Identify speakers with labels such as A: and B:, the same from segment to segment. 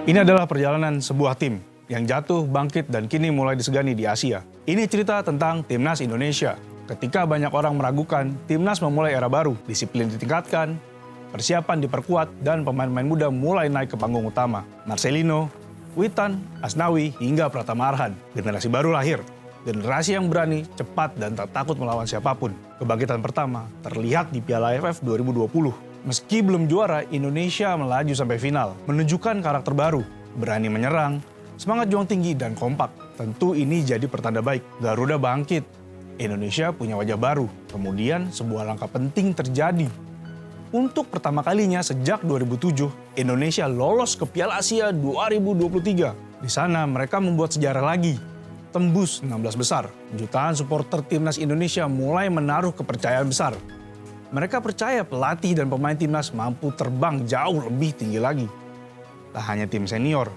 A: Ini adalah perjalanan sebuah tim yang jatuh, bangkit, dan kini mulai disegani di Asia. Ini cerita tentang Timnas Indonesia. Ketika banyak orang meragukan, Timnas memulai era baru. Disiplin ditingkatkan, persiapan diperkuat, dan pemain-pemain muda mulai naik ke panggung utama. Marcelino, Witan, Asnawi, hingga Pratama Arhan. Generasi baru lahir. Generasi yang berani, cepat, dan tak takut melawan siapapun. Kebangkitan pertama terlihat di Piala AFF 2020. Meski belum juara, Indonesia melaju sampai final, menunjukkan karakter baru, berani menyerang, semangat juang tinggi dan kompak. Tentu ini jadi pertanda baik. Garuda bangkit, Indonesia punya wajah baru. Kemudian sebuah langkah penting terjadi. Untuk pertama kalinya sejak 2007, Indonesia lolos ke Piala Asia 2023. Di sana mereka membuat sejarah lagi, tembus 16 besar. Jutaan supporter Timnas Indonesia mulai menaruh kepercayaan besar. Mereka percaya pelatih dan pemain timnas mampu terbang jauh lebih tinggi lagi. Tak hanya tim senior,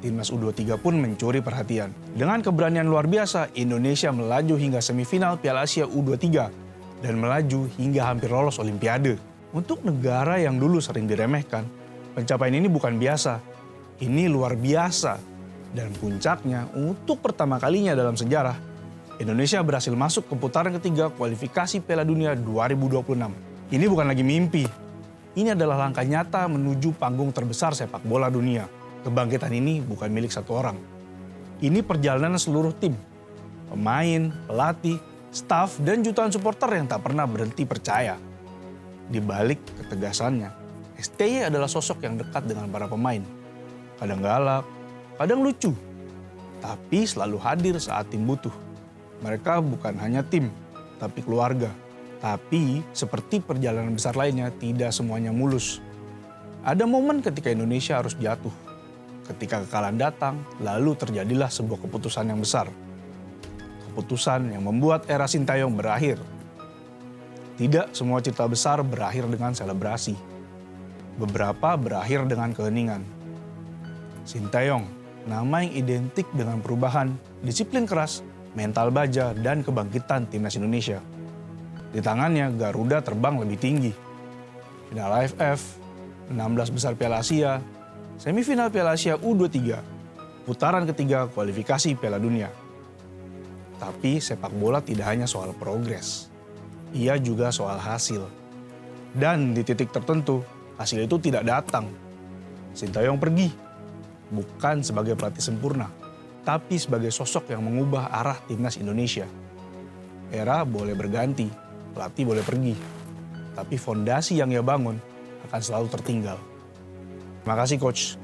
A: timnas U23 pun mencuri perhatian. Dengan keberanian luar biasa, Indonesia melaju hingga semifinal Piala Asia U23 dan melaju hingga hampir lolos Olimpiade. Untuk negara yang dulu sering diremehkan, pencapaian ini bukan biasa. Ini luar biasa. Dan puncaknya, untuk pertama kalinya dalam sejarah, Indonesia berhasil masuk ke putaran ketiga kualifikasi Piala Dunia 2026. Ini bukan lagi mimpi. Ini adalah langkah nyata menuju panggung terbesar sepak bola dunia. Kebangkitan ini bukan milik satu orang. Ini perjalanan seluruh tim. Pemain, pelatih, staf, dan jutaan supporter yang tak pernah berhenti percaya. Di balik ketegasannya, STY adalah sosok yang dekat dengan para pemain. Kadang galak, kadang lucu, tapi selalu hadir saat tim butuh. Mereka bukan hanya tim, tapi keluarga. Tapi seperti perjalanan besar lainnya, tidak semuanya mulus. Ada momen ketika Indonesia harus jatuh. Ketika kekalahan datang, lalu terjadilah sebuah keputusan yang besar. Keputusan yang membuat era Sintayong berakhir. Tidak semua cerita besar berakhir dengan selebrasi. Beberapa berakhir dengan keheningan. Sintayong, nama yang identik dengan perubahan, disiplin keras, mental baja, dan kebangkitan Timnas Indonesia. Di tangannya, Garuda terbang lebih tinggi. Final AFF, 16 besar Piala Asia, semifinal Piala Asia U23, putaran ketiga kualifikasi Piala Dunia. Tapi sepak bola tidak hanya soal progres, ia juga soal hasil. Dan di titik tertentu, hasil itu tidak datang. Sintayong pergi, bukan sebagai pelatih sempurna, tapi sebagai sosok yang mengubah arah Timnas Indonesia. Era boleh berganti, pelatih boleh pergi, tapi fondasi yang ia bangun akan selalu tertinggal. Terima kasih Coach.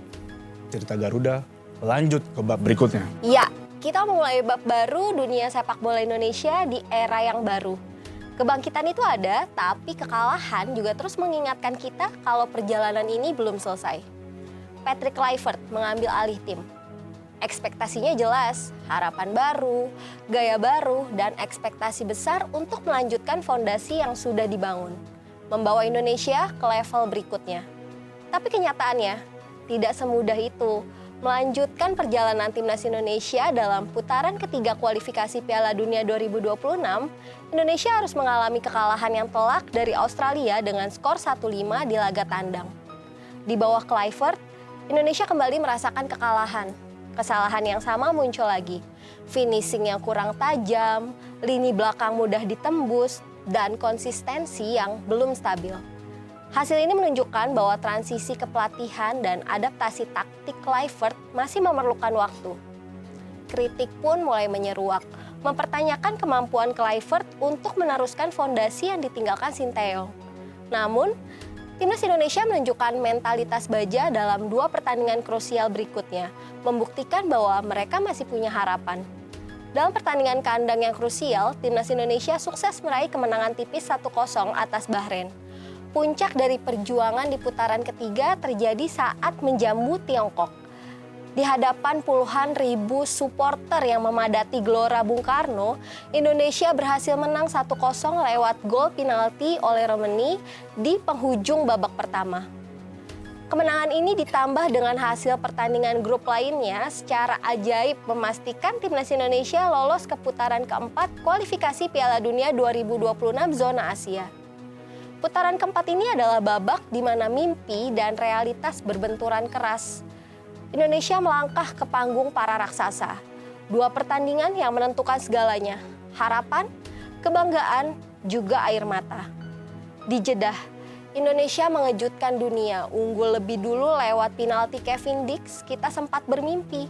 A: Cerita Garuda lanjut ke bab berikutnya.
B: Ya, kita mulai bab baru dunia sepak bola Indonesia di era yang baru. Kebangkitan itu ada, tapi kekalahan juga terus mengingatkan kita kalau perjalanan ini belum selesai. Patrick Kluivert mengambil alih tim. Ekspektasinya jelas, harapan baru, gaya baru, dan ekspektasi besar untuk melanjutkan fondasi yang sudah dibangun. Membawa Indonesia ke level berikutnya. Tapi kenyataannya, tidak semudah itu. Melanjutkan perjalanan Timnas Indonesia dalam putaran ketiga kualifikasi Piala Dunia 2026, Indonesia harus mengalami kekalahan yang telak dari Australia dengan skor 1-5 di laga tandang. Di bawah Kluivert, Indonesia kembali merasakan kekalahan. Kesalahan yang sama muncul lagi. Finishing yang kurang tajam, lini belakang mudah ditembus, dan konsistensi yang belum stabil. Hasil ini menunjukkan bahwa transisi kepelatihan dan adaptasi taktik Kluivert masih memerlukan waktu. Kritik pun mulai menyeruak, mempertanyakan kemampuan Kluivert untuk meneruskan fondasi yang ditinggalkan Sintayong. Namun, Timnas Indonesia menunjukkan mentalitas baja dalam 2 pertandingan krusial berikutnya, membuktikan bahwa mereka masih punya harapan. Dalam pertandingan kandang yang krusial, timnas Indonesia sukses meraih kemenangan tipis 1-0 atas Bahrain. Puncak dari perjuangan di putaran ketiga terjadi saat menjamu Tiongkok. Di hadapan puluhan ribu supporter yang memadati Gelora Bung Karno, Indonesia berhasil menang 1-0 lewat gol penalti oleh Romani di penghujung babak pertama. Kemenangan ini ditambah dengan hasil pertandingan grup lainnya secara ajaib memastikan timnas Indonesia lolos ke putaran keempat kualifikasi Piala Dunia 2026 zona Asia. Putaran keempat ini adalah babak di mana mimpi dan realitas berbenturan keras. Indonesia melangkah ke panggung para raksasa. 2 pertandingan yang menentukan segalanya, harapan, kebanggaan, juga air mata. Di Jeddah, Indonesia mengejutkan dunia, unggul lebih dulu lewat penalti Kevin Dix, kita sempat bermimpi.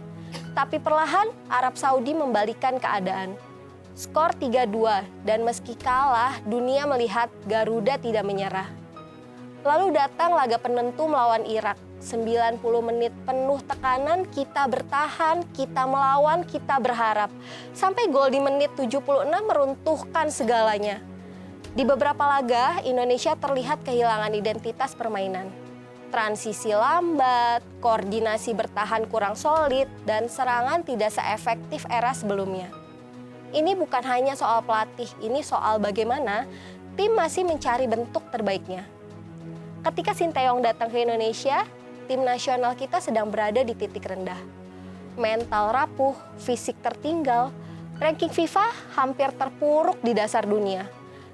B: Tapi perlahan Arab Saudi membalikan keadaan. Skor 3-2 dan meski kalah, dunia melihat Garuda tidak menyerah. Lalu datang laga penentu melawan Irak. 90 menit penuh tekanan, kita bertahan, kita melawan, kita berharap. Sampai gol di menit 76 meruntuhkan segalanya. Di beberapa laga, Indonesia terlihat kehilangan identitas permainan. Transisi lambat, koordinasi bertahan kurang solid, dan serangan tidak seefektif era sebelumnya. Ini bukan hanya soal pelatih, ini soal bagaimana tim masih mencari bentuk terbaiknya. Ketika Sinteyong datang ke Indonesia, tim nasional kita sedang berada di titik rendah. Mental rapuh, fisik tertinggal, ranking FIFA hampir terpuruk di dasar dunia.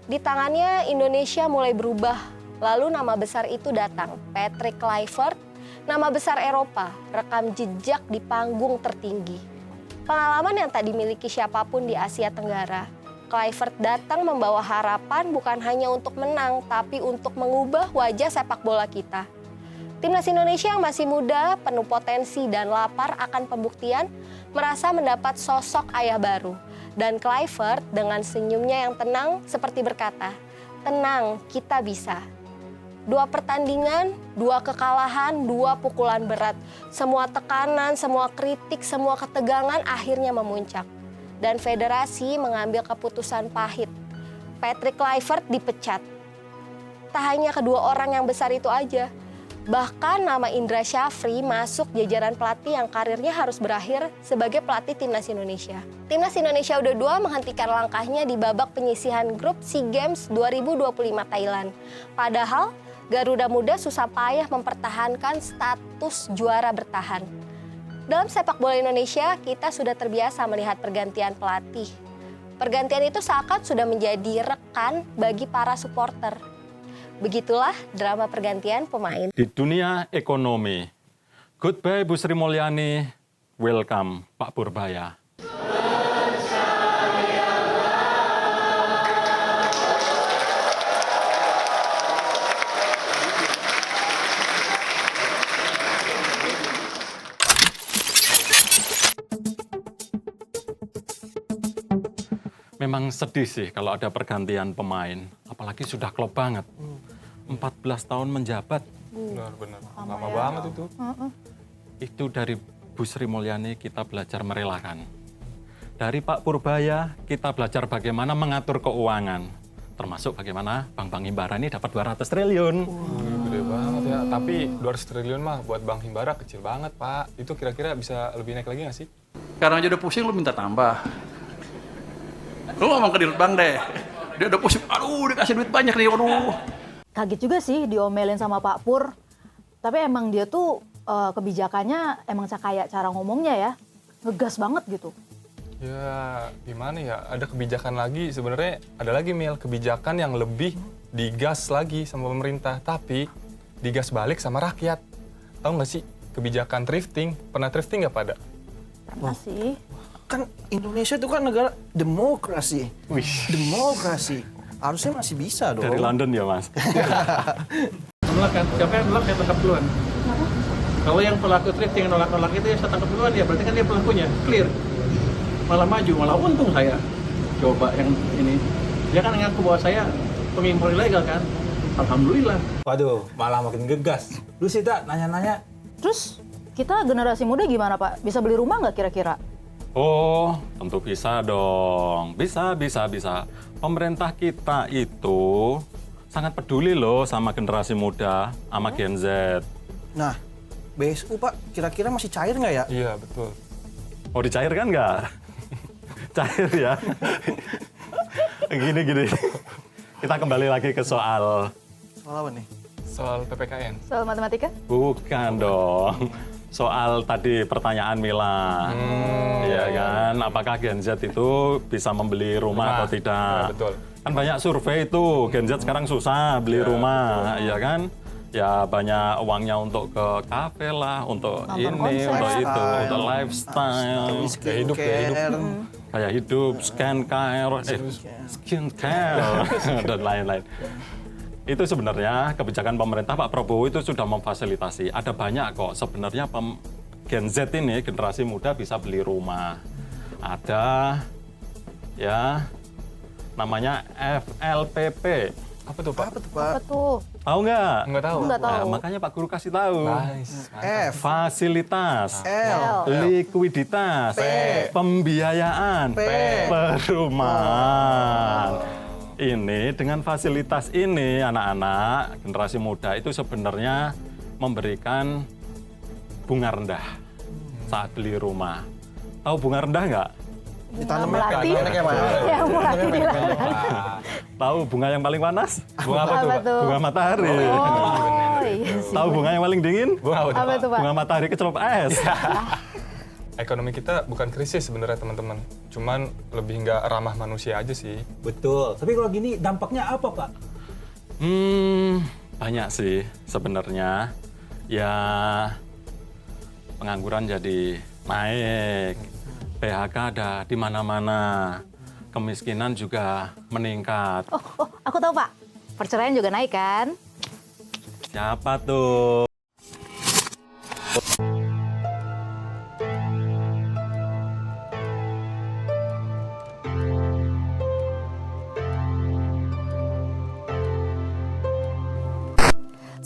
B: Di tangannya Indonesia mulai berubah, lalu nama besar itu datang, Patrick Kluivert, nama besar Eropa, rekam jejak di panggung tertinggi. Pengalaman yang tak dimiliki siapapun di Asia Tenggara. Kluivert datang membawa harapan bukan hanya untuk menang, tapi untuk mengubah wajah sepak bola kita. Timnas Indonesia yang masih muda, penuh potensi dan lapar akan pembuktian, merasa mendapat sosok ayah baru. Dan Kluivert dengan senyumnya yang tenang seperti berkata, "Tenang, kita bisa." 2 pertandingan, 2 kekalahan, 2 pukulan berat. Semua tekanan, semua kritik, semua ketegangan akhirnya memuncak. Dan federasi mengambil keputusan pahit. Patrick Kluivert dipecat. Tak hanya kedua orang yang besar itu aja. Bahkan nama Indra Syafri masuk jajaran pelatih yang karirnya harus berakhir sebagai pelatih Timnas Indonesia. Timnas Indonesia U22 menghentikan langkahnya di babak penyisihan grup SEA Games 2025 Thailand. Padahal Garuda Muda susah payah mempertahankan status juara bertahan. Dalam sepak bola Indonesia, kita sudah terbiasa melihat pergantian pelatih. Pergantian itu seakan sudah menjadi rekan bagi para supporter. Begitulah drama pergantian pemain.
C: Di dunia ekonomi, goodbye Bu Sri Mulyani, welcome Pak Purbaya. Memang sedih sih kalau ada pergantian pemain, apalagi sudah klop banget. 14 tahun menjabat.
A: Benar. Lama banget itu.
C: Itu dari Bu Sri Mulyani kita belajar merelakan. Dari Pak Purbaya kita belajar bagaimana mengatur keuangan. Termasuk bagaimana Bank Himbara ini dapat 200 triliun.
D: Gede banget ya, tapi 200 triliun mah buat Bank Himbara kecil banget, Pak. Itu kira-kira bisa lebih naik lagi nggak sih?
E: Karena aja udah pusing, lu minta tambah. Lu ngomong ke Dirut Bank deh. Dia udah pusing, aduh dikasih duit banyak nih, aduh.
F: Kaget juga sih diomelin sama Pak Pur. Tapi emang dia tuh kebijakannya emang kayak cara ngomongnya ya. Ngegas banget gitu.
D: Ya, gimana ya? Ada kebijakan lagi, sebenarnya ada lagi Mil, kebijakan yang lebih digas lagi sama pemerintah, tapi digas balik sama rakyat. Tahu nggak sih kebijakan thrifting? Pernah thrifting nggak pada?
F: Pernah sih.
G: Kan Indonesia itu kan negara demokrasi. Demokrasi. Harusnya masih bisa dong.
C: Dari London ya, Mas?
E: Menolak kan? Siapa yang menolak, saya tangkap duluan. Kalau yang pelaku thrifting nolak-nolak itu ya saya tangkap duluan ya, berarti kan dia pelakunya, clear. Malah maju, malah untung saya. Coba yang ini. Dia kan ngaku bahwa saya pengimpor ilegal kan. Alhamdulillah.
H: Waduh, malah makin gegas. Lu sih tak nanya-nanya.
F: Terus kita generasi muda gimana Pak? Bisa beli rumah nggak kira-kira?
C: Oh, tentu bisa dong. Bisa. Pemerintah kita itu sangat peduli loh sama generasi muda, sama Gen Z.
G: Nah, BSU Pak, kira-kira masih cair nggak ya?
D: Iya, betul.
C: Oh, dicairkan nggak? Cair ya? Gini. Kita kembali lagi ke soal.
G: Soal apa nih?
D: Soal PPKN.
F: Soal matematika?
C: Bukan dong. Soal tadi pertanyaan Mila. Iya kan, apakah Gen Z itu bisa membeli rumah atau tidak?
D: Ya, betul.
C: Kan banyak survei itu, Gen Z sekarang susah beli rumah, iya kan? Ya banyak uangnya untuk ke kafe lah, untuk
F: Nonton
C: ini,
F: konser.
C: untuk itu,
G: Lifestyle.
C: untuk lifestyle,
D: Gaya hidup.
C: gaya hidup, skincare, dan lain-lain. Itu sebenarnya kebijakan pemerintah Pak Prabowo itu sudah memfasilitasi. Ada banyak kok sebenarnya Gen Z ini, generasi muda bisa beli rumah. Ada ya namanya FLPP.
D: Apa tuh, Pak?
G: Apa tuh Pak?
F: Apa tuh?
C: Tahu nggak?
D: Nggak tahu.
F: Nggak tahu.
C: Nah, makanya Pak Guru kasih tahu.
D: Nice.
G: F,
C: Fasilitas,
G: L,
C: likuiditas,
G: P,
C: pembiayaan,
G: P,
C: perumahan. Ini dengan fasilitas ini anak-anak generasi muda itu sebenarnya memberikan bunga rendah saat beli rumah. Tahu bunga rendah nggak?
G: ditanamnya
F: Melati.
G: kayak mana?
F: Ya, Melati bilang.
C: Tahu bunga yang paling panas?
D: Bunga apa tuh, Pak?
C: Bunga matahari.
F: Oh, iya sih.
C: Tahu bunga yang paling dingin?
D: Bunga apa tuh,
F: Apa
D: Pak?
F: tuh, Pak?
C: Bunga matahari kecelup es.
D: Ekonomi kita bukan krisis sebenarnya, teman-teman. Cuman lebih nggak ramah manusia aja sih.
H: Betul. Tapi kalau gini dampaknya apa, Pak?
C: Banyak sih sebenarnya. Ya pengangguran jadi naik, PHK ada di mana-mana, kemiskinan juga meningkat.
F: Oh, aku tahu Pak. Perceraian juga naik kan?
C: Siapa tuh?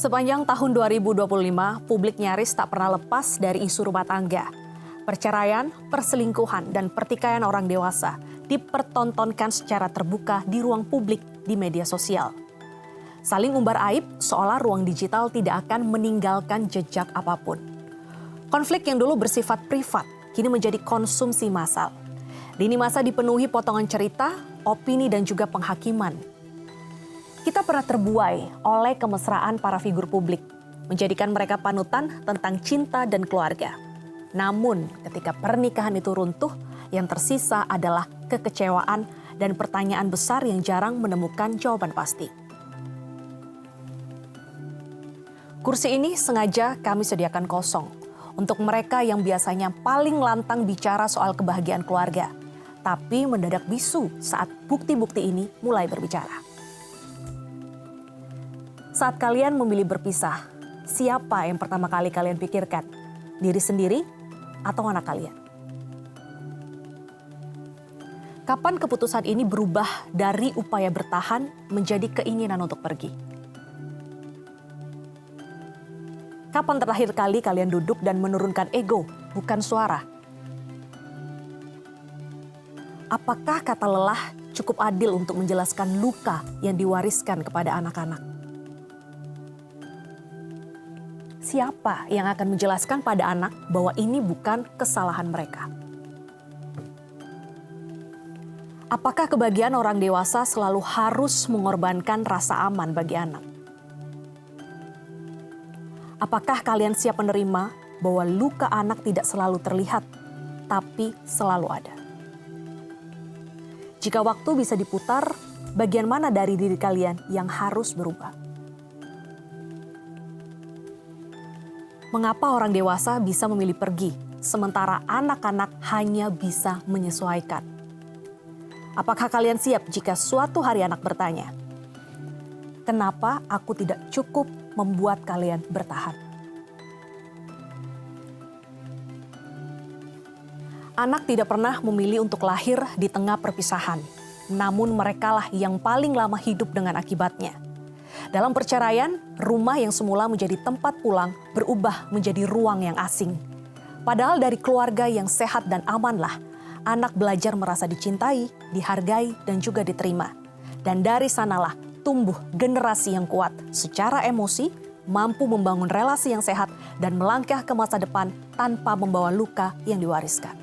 I: Sepanjang tahun 2025, publik nyaris tak pernah lepas dari isu rumah tangga. Perceraian, perselingkuhan, dan pertikaian orang dewasa dipertontonkan secara terbuka di ruang publik di media sosial. Saling umbar aib seolah ruang digital tidak akan meninggalkan jejak apapun. Konflik yang dulu bersifat privat kini menjadi konsumsi massal. Lini masa dipenuhi potongan cerita, opini, dan juga penghakiman. Kita pernah terbuai oleh kemesraan para figur publik, menjadikan mereka panutan tentang cinta dan keluarga. Namun, ketika pernikahan itu runtuh, yang tersisa adalah kekecewaan dan pertanyaan besar yang jarang menemukan jawaban pasti. Kursi ini sengaja kami sediakan kosong untuk mereka yang biasanya paling lantang bicara soal kebahagiaan keluarga, tapi mendadak bisu saat bukti-bukti ini mulai berbicara. Saat kalian memilih berpisah, siapa yang pertama kali kalian pikirkan? Diri sendiri atau anak kalian? Kapan keputusan ini berubah dari upaya bertahan menjadi keinginan untuk pergi? Kapan terakhir kali kalian duduk dan menurunkan ego, bukan suara? Apakah kata lelah cukup adil untuk menjelaskan luka yang diwariskan kepada anak-anak? Siapa yang akan menjelaskan pada anak bahwa ini bukan kesalahan mereka? Apakah kebahagiaan orang dewasa selalu harus mengorbankan rasa aman bagi anak? Apakah kalian siap menerima bahwa luka anak tidak selalu terlihat, tapi selalu ada? Jika waktu bisa diputar, bagian mana dari diri kalian yang harus berubah? Mengapa orang dewasa bisa memilih pergi, sementara anak-anak hanya bisa menyesuaikan? Apakah kalian siap jika suatu hari anak bertanya, "Kenapa aku tidak cukup membuat kalian bertahan?" Anak tidak pernah memilih untuk lahir di tengah perpisahan, namun merekalah yang paling lama hidup dengan akibatnya. Dalam perceraian, rumah yang semula menjadi tempat pulang berubah menjadi ruang yang asing. Padahal dari keluarga yang sehat dan amanlah anak belajar merasa dicintai, dihargai, dan juga diterima. Dan dari sanalah tumbuh generasi yang kuat secara emosi, mampu membangun relasi yang sehat, dan melangkah ke masa depan tanpa membawa luka yang diwariskan.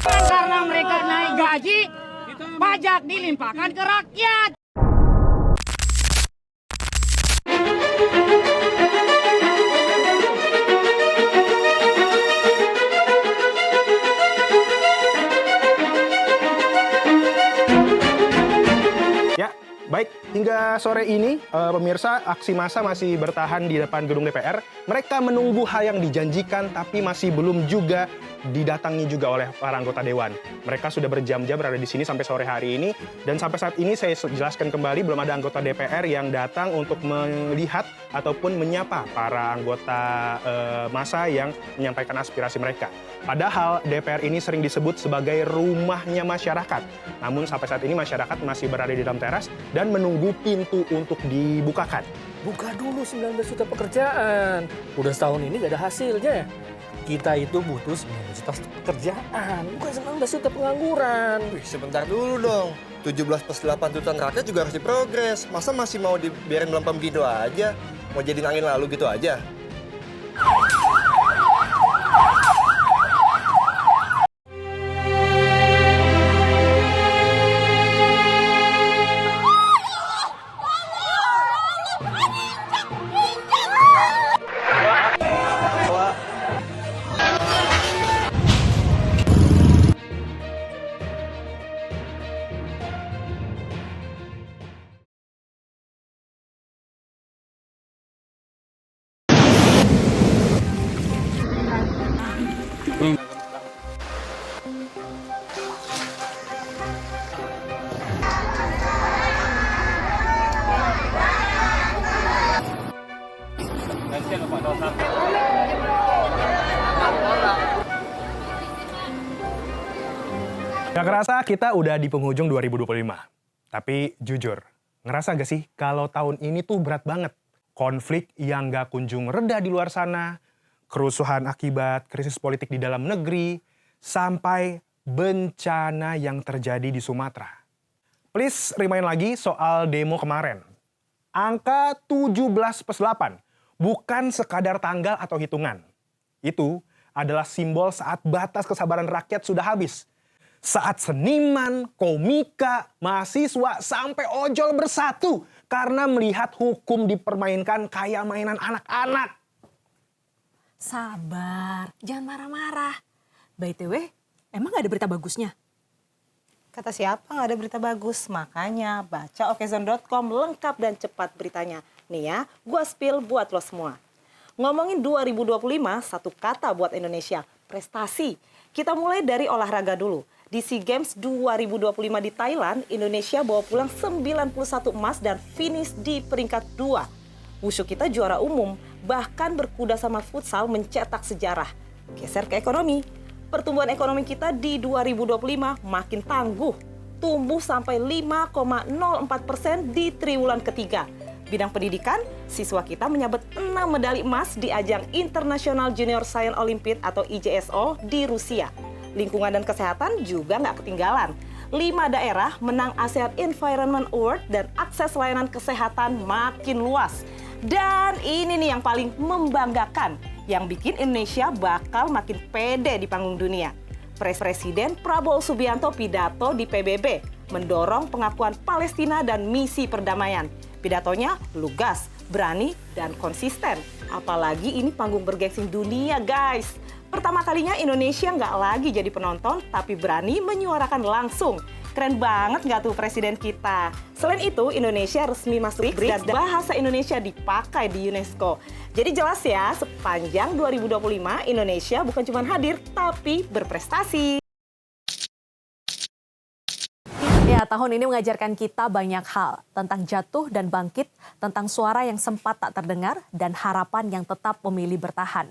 J: Karena mereka naik gaji, pajak dilimpahkan ke rakyat.
K: Ya, baik. Hingga sore ini, pemirsa, aksi massa masih bertahan di depan gedung DPR. Mereka menunggu hal yang dijanjikan, tapi masih belum juga didatangi juga oleh para anggota Dewan. Mereka sudah berjam-jam berada di sini sampai sore hari ini. Dan sampai saat ini saya jelaskan kembali, belum ada anggota DPR yang datang untuk melihat ataupun menyapa para anggota massa yang menyampaikan aspirasi mereka. Padahal DPR ini sering disebut sebagai rumahnya masyarakat. Namun sampai saat ini masyarakat masih berada di dalam teras dan menunggu pintu untuk dibukakan.
G: Buka dulu 19 juta pekerjaan. Udah setahun ini gak ada hasilnya. Kita itu butuh 19 juta pekerjaan, bukan 19 juta pengangguran.
L: Wih, sebentar dulu dong. 17+8 tuntutan rakyat juga harus diprogres. Masa masih mau dibiarin melempem gitu aja? Mau jadi angin lalu gitu aja?
K: Gak kerasa kita udah di penghujung 2025. Tapi jujur, ngerasa gak sih kalau tahun ini tuh berat banget? Konflik yang gak kunjung reda di luar sana, kerusuhan akibat krisis politik di dalam negeri, sampai bencana yang terjadi di Sumatera. Please remind lagi soal demo kemarin. Angka 17+8 bukan sekadar tanggal atau hitungan. Itu adalah simbol saat batas kesabaran rakyat sudah habis. Saat seniman, komika, mahasiswa, sampai ojol bersatu karena melihat hukum dipermainkan kayak mainan anak-anak.
I: Sabar, jangan marah-marah. By the way, emang gak ada berita bagusnya?
M: Kata siapa nggak ada berita bagus? Makanya baca okezone.com lengkap dan cepat beritanya. Nih ya, gua spill buat lo semua. Ngomongin 2025, satu kata buat Indonesia, prestasi. Kita mulai dari olahraga dulu. Di SEA Games 2025 di Thailand, Indonesia bawa pulang 91 emas dan finish di peringkat 2. Wushu kita juara umum, bahkan berkuda sama futsal mencetak sejarah. Geser ke ekonomi. Pertumbuhan ekonomi kita di 2025 makin tangguh, tumbuh sampai 5,04% di triwulan ketiga. Bidang pendidikan, siswa kita menyabet 6 medali emas di ajang International Junior Science Olympiad atau IJSO di Rusia. Lingkungan dan kesehatan juga nggak ketinggalan. 5 daerah menang ASEAN Environment Award dan akses layanan kesehatan makin luas. Dan ini nih yang paling membanggakan, yang bikin Indonesia bakal makin pede di panggung dunia. Presiden Prabowo Subianto pidato di PBB, mendorong pengakuan Palestina dan misi perdamaian. Pidatonya lugas, berani, dan konsisten. Apalagi ini panggung bergengsi dunia, guys. Pertama kalinya Indonesia nggak lagi jadi penonton, tapi berani menyuarakan langsung. Keren banget nggak tuh presiden kita? Selain itu, Indonesia resmi masuk BRICS dan bahasa Indonesia dipakai di UNESCO. Jadi jelas ya, sepanjang 2025 Indonesia bukan cuma hadir, tapi berprestasi.
I: Ya, tahun ini mengajarkan kita banyak hal tentang jatuh dan bangkit, tentang suara yang sempat tak terdengar, dan harapan yang tetap memilih bertahan.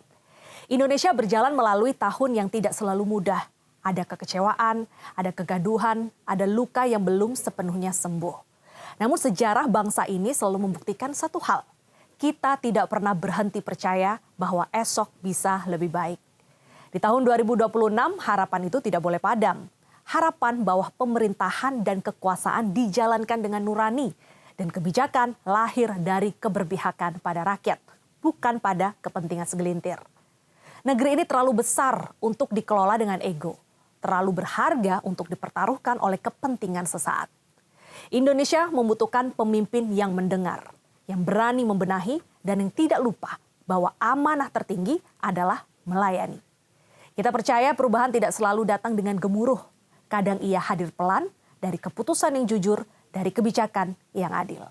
I: Indonesia berjalan melalui tahun yang tidak selalu mudah. Ada kekecewaan, ada kegaduhan, ada luka yang belum sepenuhnya sembuh. Namun sejarah bangsa ini selalu membuktikan satu hal. kita tidak pernah berhenti percaya bahwa esok bisa lebih baik. Di tahun 2026, harapan itu tidak boleh padam. Harapan bahwa pemerintahan dan kekuasaan dijalankan dengan nurani dan kebijakan lahir dari keberpihakan pada rakyat, bukan pada kepentingan segelintir. Negeri ini terlalu besar untuk dikelola dengan ego, terlalu berharga untuk dipertaruhkan oleh kepentingan sesaat. Indonesia membutuhkan pemimpin yang mendengar, yang berani membenahi, dan yang tidak lupa bahwa amanah tertinggi adalah melayani. Kita percaya perubahan tidak selalu datang dengan gemuruh. Kadang ia hadir pelan dari keputusan yang jujur, dari kebijakan yang adil.